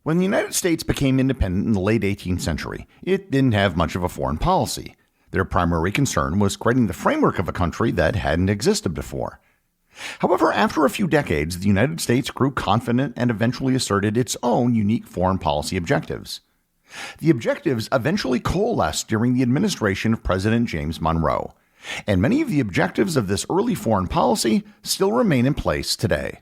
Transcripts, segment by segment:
When the United States became independent in the late 18th century, it didn't have much of a foreign policy. Their primary concern was creating the framework of a country that hadn't existed before. However, after a few decades, the United States grew confident and eventually asserted its own unique foreign policy objectives. The objectives eventually coalesced during the administration of President James Monroe, and many of the objectives of this early foreign policy still remain in place today.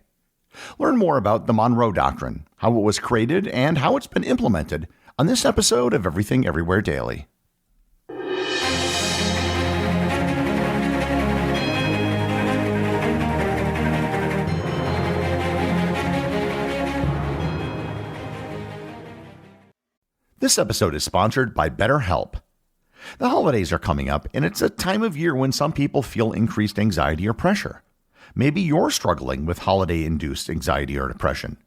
Learn more about the Monroe Doctrine, how it was created, and how it's been implemented on this episode of Everything Everywhere Daily. This episode is sponsored by BetterHelp. The holidays are coming up, and it's a time of year when some people feel increased anxiety or pressure. Maybe you're struggling with holiday-induced anxiety or depression.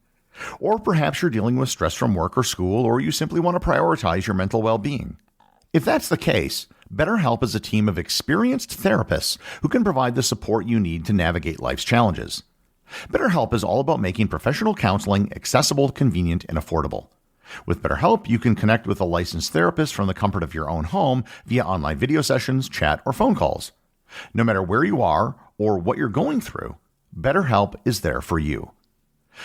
Or perhaps you're dealing with stress from work or school, or you simply want to prioritize your mental well-being. If that's the case, BetterHelp is a team of experienced therapists who can provide the support you need to navigate life's challenges. BetterHelp is all about making professional counseling accessible, convenient, and affordable. With BetterHelp, you can connect with a licensed therapist from the comfort of your own home via online video sessions, chat, or phone calls. No matter where you are or what you're going through, BetterHelp is there for you.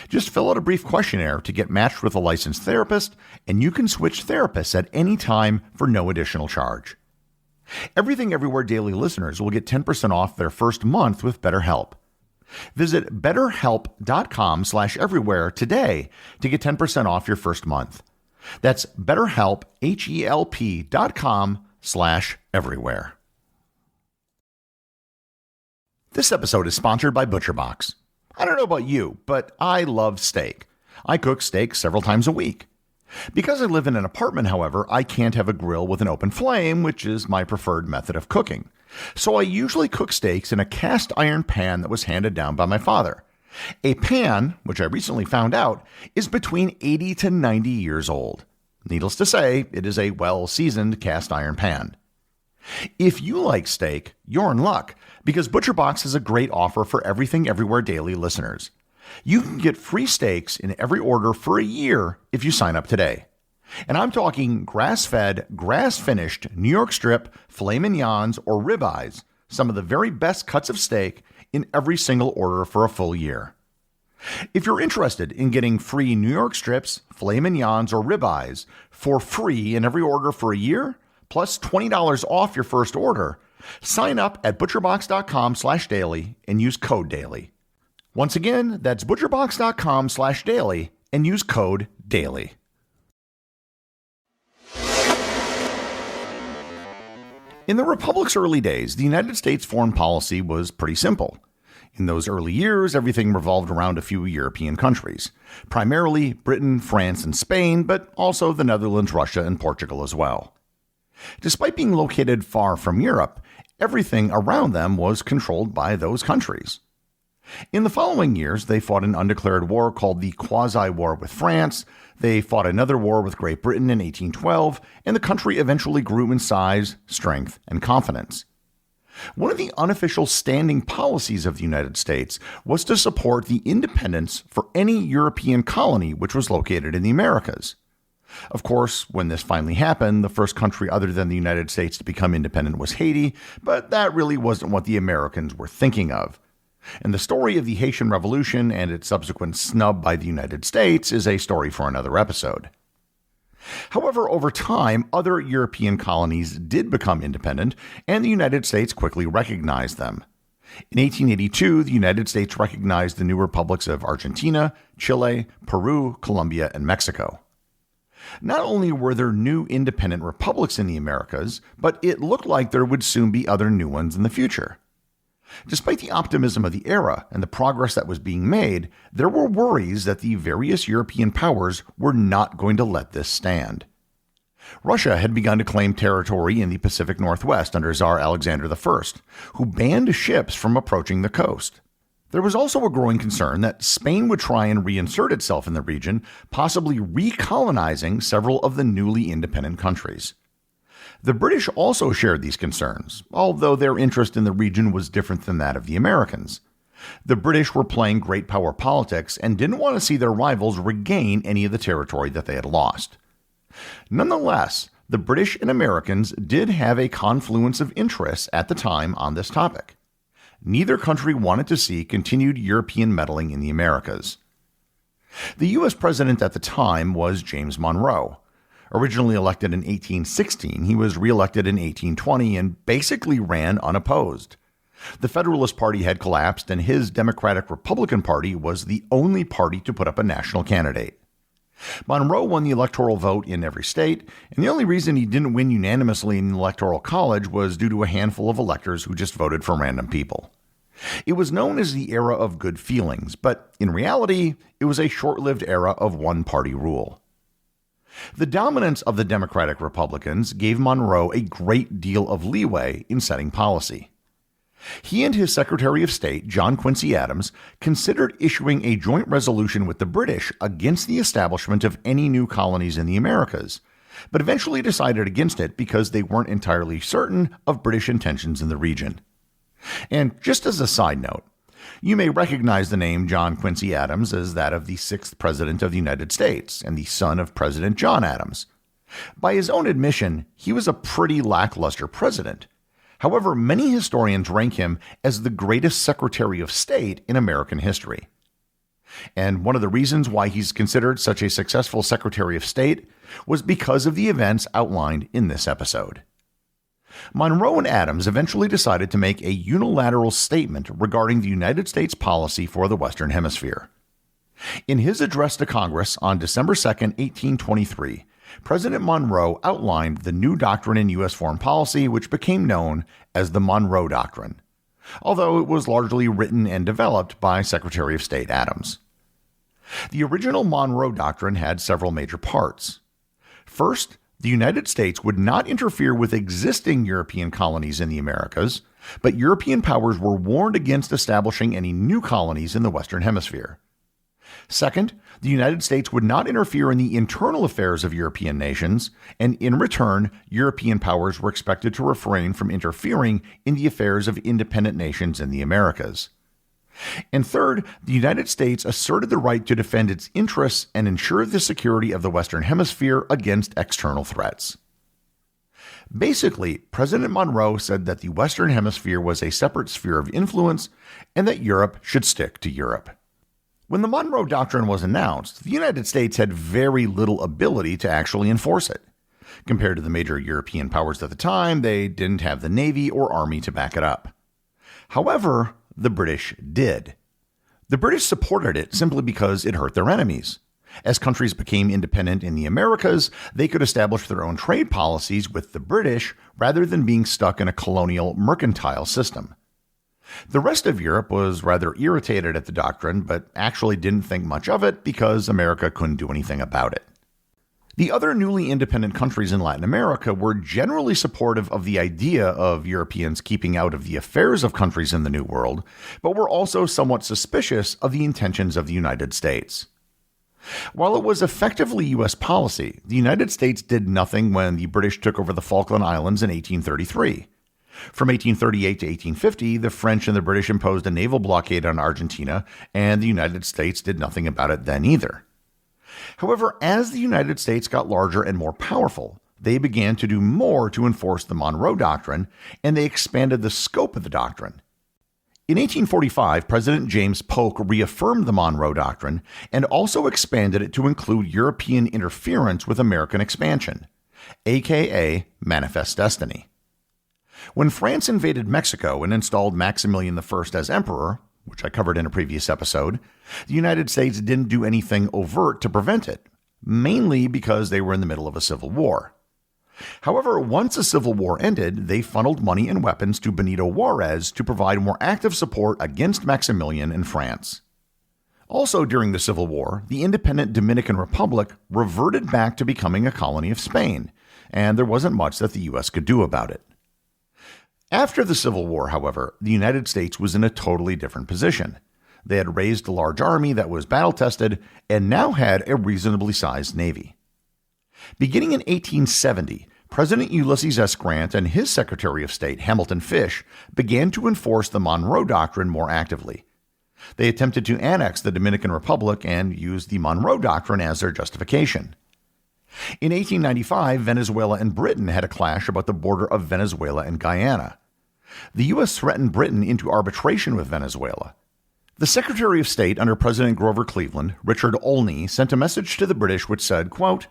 Just fill out a brief questionnaire to get matched with a licensed therapist, and you can switch therapists at any time for no additional charge. Everything Everywhere Daily listeners will get 10% off their first month with BetterHelp. Visit betterhelp.com/everywhere today to get 10% off your first month. That's BetterHelp, HELP.com/everywhere. This episode is sponsored by ButcherBox. I don't know about you, but I love steak. I cook steak several times a week. Because I live in an apartment, however, I can't have a grill with an open flame, which is my preferred method of cooking. So I usually cook steaks in a cast iron pan that was handed down by my father. A pan, which I recently found out, is between 80 to 90 years old. Needless to say, it is a well-seasoned cast iron pan. If you like steak, you're in luck, because ButcherBox has a great offer for Everything Everywhere Daily listeners. You can get free steaks in every order for a year if you sign up today. And I'm talking grass-fed, grass-finished New York strip, filet mignons, or ribeyes, some of the very best cuts of steak in every single order for a full year. If you're interested in getting free New York strips, filet mignons, or ribeyes for free in every order for a year, plus $20 off your first order, sign up at butcherbox.com/daily and use code DAILY. Once again, that's butcherbox.com/daily and use code DAILY. In the Republic's early days, the United States foreign policy was pretty simple. In those early years, everything revolved around a few European countries, primarily Britain, France, and Spain, but also the Netherlands, Russia, and Portugal as well. Despite being located far from Europe, everything around them was controlled by those countries. In the following years, they fought an undeclared war called the Quasi-War with France. They fought another war with Great Britain in 1812, and the country eventually grew in size, strength, and confidence. One of the unofficial standing policies of the United States was to support the independence for any European colony which was located in the Americas. Of course, when this finally happened, the first country other than the United States to become independent was Haiti, but that really wasn't what the Americans were thinking of. And the story of the Haitian Revolution and its subsequent snub by the United States is a story for another episode. However, over time, other European colonies did become independent, and the United States quickly recognized them. In 1882, the United States recognized the new republics of Argentina, Chile, Peru, Colombia, and Mexico. Not only were there new independent republics in the Americas, but it looked like there would soon be other new ones in the future. Despite the optimism of the era and the progress that was being made, there were worries that the various European powers were not going to let this stand. Russia had begun to claim territory in the Pacific Northwest under Tsar Alexander I, who banned ships from approaching the coast. There was also a growing concern that Spain would try and reinsert itself in the region, possibly recolonizing several of the newly independent countries. The British also shared these concerns, although their interest in the region was different than that of the Americans. The British were playing great power politics and didn't want to see their rivals regain any of the territory that they had lost. Nonetheless, the British and Americans did have a confluence of interests at the time on this topic. Neither country wanted to see continued European meddling in the Americas. The U.S. president at the time was James Monroe. Originally elected in 1816, he was reelected in 1820 and basically ran unopposed. The Federalist Party had collapsed, and his Democratic-Republican Party was the only party to put up a national candidate. Monroe won the electoral vote in every state, and the only reason he didn't win unanimously in the Electoral College was due to a handful of electors who just voted for random people. It was known as the era of good feelings, but in reality, it was a short-lived era of one-party rule. The dominance of the Democratic Republicans gave Monroe a great deal of leeway in setting policy. He and his Secretary of State, John Quincy Adams, considered issuing a joint resolution with the British against the establishment of any new colonies in the Americas, but eventually decided against it because they weren't entirely certain of British intentions in the region. And just as a side note, you may recognize the name John Quincy Adams as that of the 6th President of the United States and the son of President John Adams. By his own admission, he was a pretty lackluster president. However, many historians rank him as the greatest Secretary of State in American history. And one of the reasons why he's considered such a successful Secretary of State was because of the events outlined in this episode. Monroe and Adams eventually decided to make a unilateral statement regarding the United States policy for the Western Hemisphere. In his address to Congress on December 2, 1823, President Monroe outlined the new doctrine in U.S. foreign policy, which became known as the Monroe Doctrine, although it was largely written and developed by Secretary of State Adams. The original Monroe Doctrine had several major parts. First, the United States would not interfere with existing European colonies in the Americas, but European powers were warned against establishing any new colonies in the Western Hemisphere. Second, the United States would not interfere in the internal affairs of European nations, and in return, European powers were expected to refrain from interfering in the affairs of independent nations in the Americas. And third, the United States asserted the right to defend its interests and ensure the security of the Western Hemisphere against external threats. Basically, President Monroe said that the Western Hemisphere was a separate sphere of influence and that Europe should stick to Europe. When the Monroe Doctrine was announced, the United States had very little ability to actually enforce it. Compared to the major European powers at the time, they didn't have the Navy or Army to back it up. However, the British did. The British supported it simply because it hurt their enemies. As countries became independent in the Americas, they could establish their own trade policies with the British rather than being stuck in a colonial mercantile system. The rest of Europe was rather irritated at the doctrine, but actually didn't think much of it because America couldn't do anything about it. The other newly independent countries in Latin America were generally supportive of the idea of Europeans keeping out of the affairs of countries in the New World, but were also somewhat suspicious of the intentions of the United States. While it was effectively U.S. policy, the United States did nothing when the British took over the Falkland Islands in 1833. From 1838 to 1850, the French and the British imposed a naval blockade on Argentina, and the United States did nothing about it then either. However, as the United States got larger and more powerful, they began to do more to enforce the Monroe Doctrine, and they expanded the scope of the doctrine. In 1845, President James Polk reaffirmed the Monroe Doctrine and also expanded it to include European interference with American expansion, aka Manifest Destiny. When France invaded Mexico and installed Maximilian I as emperor, which I covered in a previous episode, the United States didn't do anything overt to prevent it, mainly because they were in the middle of a civil war. However, once the Civil War ended, they funneled money and weapons to Benito Juarez to provide more active support against Maximilian and France. Also during the Civil War, the independent Dominican Republic reverted back to becoming a colony of Spain, and there wasn't much that the U.S. could do about it. After the Civil War, however, the United States was in a totally different position. They had raised a large army that was battle-tested and now had a reasonably sized navy. Beginning in 1870, President Ulysses S. Grant and his Secretary of State, Hamilton Fish, began to enforce the Monroe Doctrine more actively. They attempted to annex the Dominican Republic and used the Monroe Doctrine as their justification. In 1895, Venezuela and Britain had a clash about the border of Venezuela and Guyana. The U.S. threatened Britain into arbitration with Venezuela. The Secretary of State under President Grover Cleveland, Richard Olney, sent a message to the British which said, quote,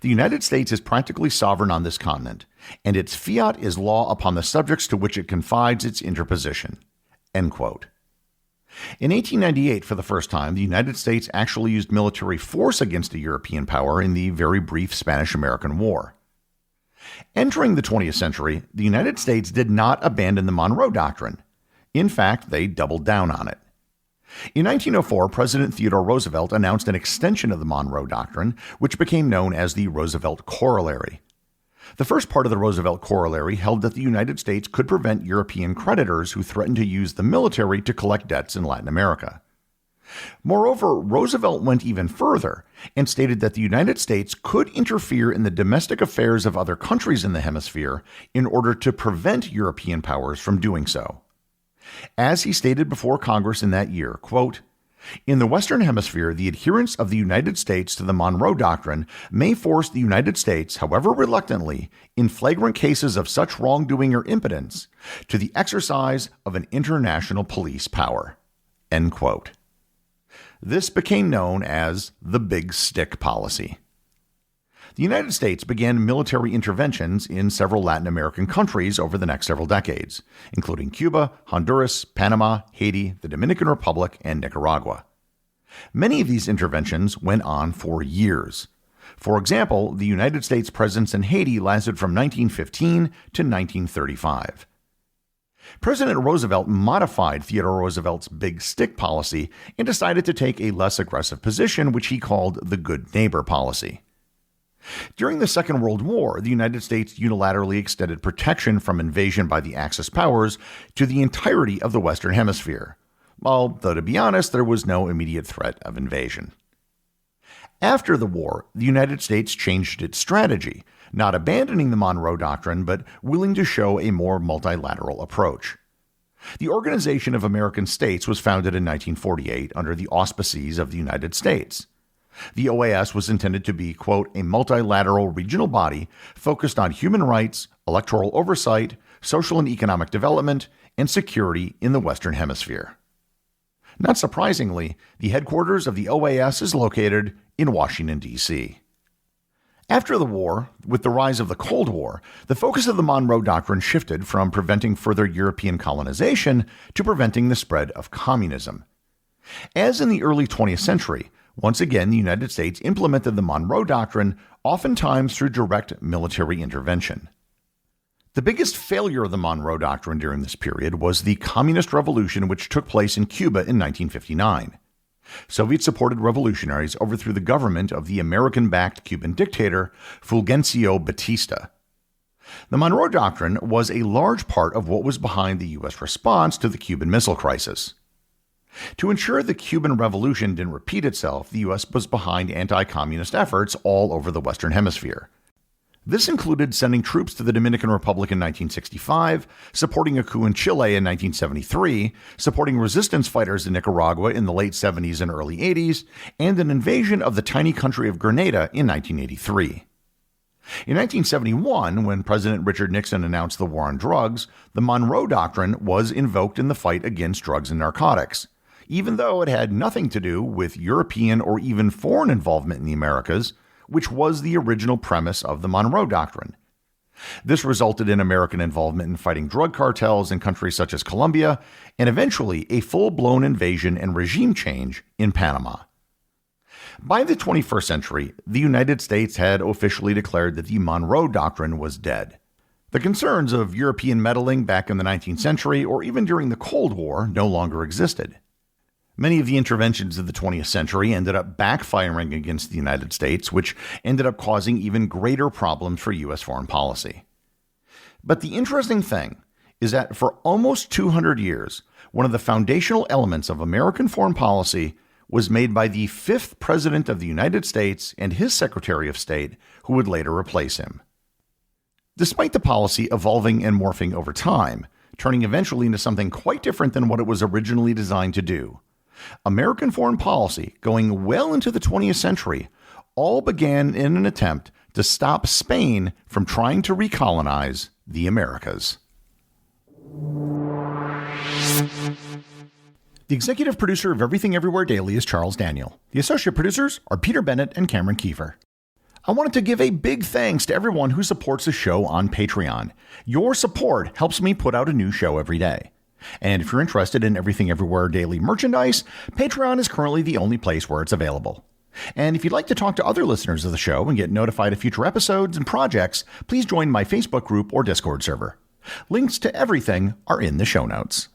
"The United States is practically sovereign on this continent, and its fiat is law upon the subjects to which it confides its interposition." End quote. In 1898, for the first time, the United States actually used military force against a European power in the very brief Spanish-American War. Entering the 20th century, the United States did not abandon the Monroe Doctrine. In fact, they doubled down on it. In 1904, President Theodore Roosevelt announced an extension of the Monroe Doctrine, which became known as the Roosevelt Corollary. The first part of the Roosevelt Corollary held that the United States could prevent European creditors who threatened to use the military to collect debts in Latin America. Moreover, Roosevelt went even further and stated that the United States could interfere in the domestic affairs of other countries in the hemisphere in order to prevent European powers from doing so. As he stated before Congress in that year, quote, "In the Western Hemisphere, the adherence of the United States to the Monroe Doctrine may force the United States, however reluctantly, in flagrant cases of such wrongdoing or impotence, to the exercise of an international police power." End quote. This became known as the Big Stick Policy. The United States began military interventions in several Latin American countries over the next several decades, including Cuba, Honduras, Panama, Haiti, the Dominican Republic, and Nicaragua. Many of these interventions went on for years. For example, the United States presence in Haiti lasted from 1915 to 1935. President Roosevelt modified Theodore Roosevelt's Big Stick Policy and decided to take a less aggressive position, which he called the Good Neighbor Policy. During the Second World War, the United States unilaterally extended protection from invasion by the Axis powers to the entirety of the Western Hemisphere, although to be honest, there was no immediate threat of invasion. After the war, the United States changed its strategy, not abandoning the Monroe Doctrine, but willing to show a more multilateral approach. The Organization of American States was founded in 1948 under the auspices of the United States. The OAS was intended to be, quote, "a multilateral regional body focused on human rights, electoral oversight, social and economic development, and security in the Western Hemisphere." Not surprisingly, the headquarters of the OAS is located in Washington, D.C. After the war, with the rise of the Cold War, the focus of the Monroe Doctrine shifted from preventing further European colonization to preventing the spread of communism. As in the early 20th century, once again, the United States implemented the Monroe Doctrine, oftentimes through direct military intervention. The biggest failure of the Monroe Doctrine during this period was the Communist Revolution, which took place in Cuba in 1959. Soviet-supported revolutionaries overthrew the government of the American-backed Cuban dictator Fulgencio Batista. The Monroe Doctrine was a large part of what was behind the U.S. response to the Cuban Missile Crisis. To ensure the Cuban Revolution didn't repeat itself, the U.S. was behind anti-communist efforts all over the Western Hemisphere. This included sending troops to the Dominican Republic in 1965, supporting a coup in Chile in 1973, supporting resistance fighters in Nicaragua in the late 70s and early 80s, and an invasion of the tiny country of Grenada in 1983. In 1971, when President Richard Nixon announced the war on drugs, the Monroe Doctrine was invoked in the fight against drugs and narcotics, even though it had nothing to do with European or even foreign involvement in the Americas, which was the original premise of the Monroe Doctrine. This resulted in American involvement in fighting drug cartels in countries such as Colombia, and eventually a full-blown invasion and regime change in Panama. By the 21st century, the United States had officially declared that the Monroe Doctrine was dead. The concerns of European meddling back in the 19th century or even during the Cold War no longer existed. Many of the interventions of the 20th century ended up backfiring against the United States, which ended up causing even greater problems for U.S. foreign policy. But the interesting thing is that for almost 200 years, one of the foundational elements of American foreign policy was made by the fifth President of the United States and his Secretary of State, who would later replace him. Despite the policy evolving and morphing over time, turning eventually into something quite different than what it was originally designed to do, American foreign policy, going well into the 20th century, all began in an attempt to stop Spain from trying to recolonize the Americas. The executive producer of Everything Everywhere Daily is Charles Daniel. The associate producers are Peter Bennett and Cameron Kieffer. I wanted to give a big thanks to everyone who supports the show on Patreon. Your support helps me put out a new show every day. And if you're interested in Everything Everywhere Daily merchandise, Patreon is currently the only place where it's available. And if you'd like to talk to other listeners of the show and get notified of future episodes and projects, please join my Facebook group or Discord server. Links to everything are in the show notes.